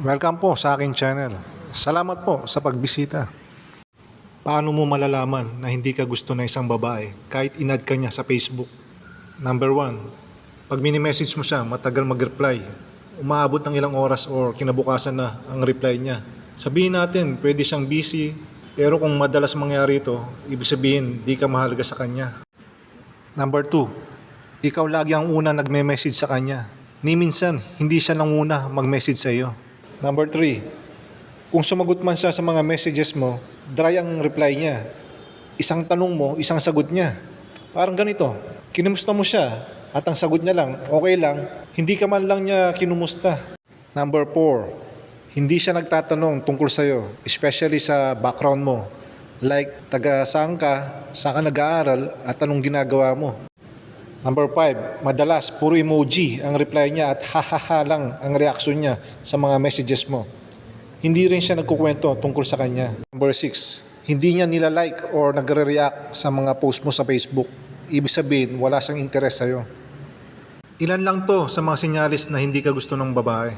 Welcome po sa aking channel. Salamat po sa pagbisita. Paano mo malalaman na hindi ka gusto ng isang babae kahit inad ka niya sa Facebook? Number 1, pag mini-message mo siya, matagal mag-reply. Umaabot ng ilang oras or kinabukasan na ang reply niya. Sabihin natin, pwede siyang busy, pero kung madalas mangyari ito, ibig sabihin, di ka mahalaga sa kanya. Number 2, ikaw lagi ang una nagme-message sa kanya. Ni minsan, hindi siya nang una mag-message sa iyo. Number 3, kung sumagot man siya sa mga messages mo, dry ang reply niya. Isang tanong mo, isang sagot niya. Parang ganito, kinumusta mo siya at ang sagot niya lang, okay lang, hindi ka man lang niya kinumusta. Number 4, hindi siya nagtatanong tungkol sa iyo, especially sa background mo. Like, taga saan ka nag-aaral at anong ginagawa mo. Number 5, madalas puro emoji ang reply niya at hahaha lang ang reaksyon niya sa mga messages mo. Hindi rin siya nagkukwento tungkol sa kanya. Number 6, hindi niya nila-like or nagre-react sa mga post mo sa Facebook. Ibig sabihin, wala siyang interes sa'yo. Ilan lang to sa mga sinyalis na hindi ka gusto ng babae.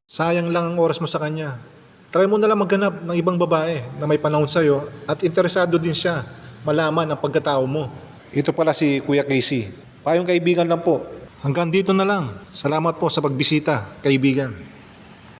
Sayang lang ang oras mo sa kanya. Try mo na lang maghanap ng ibang babae na may panahon sa'yo at interesado din siya malaman ang pagkatao mo. Ito pala si Kuya Casey. Payong kaibigan lang po. Hanggang dito na lang. Salamat po sa pagbisita, kaibigan.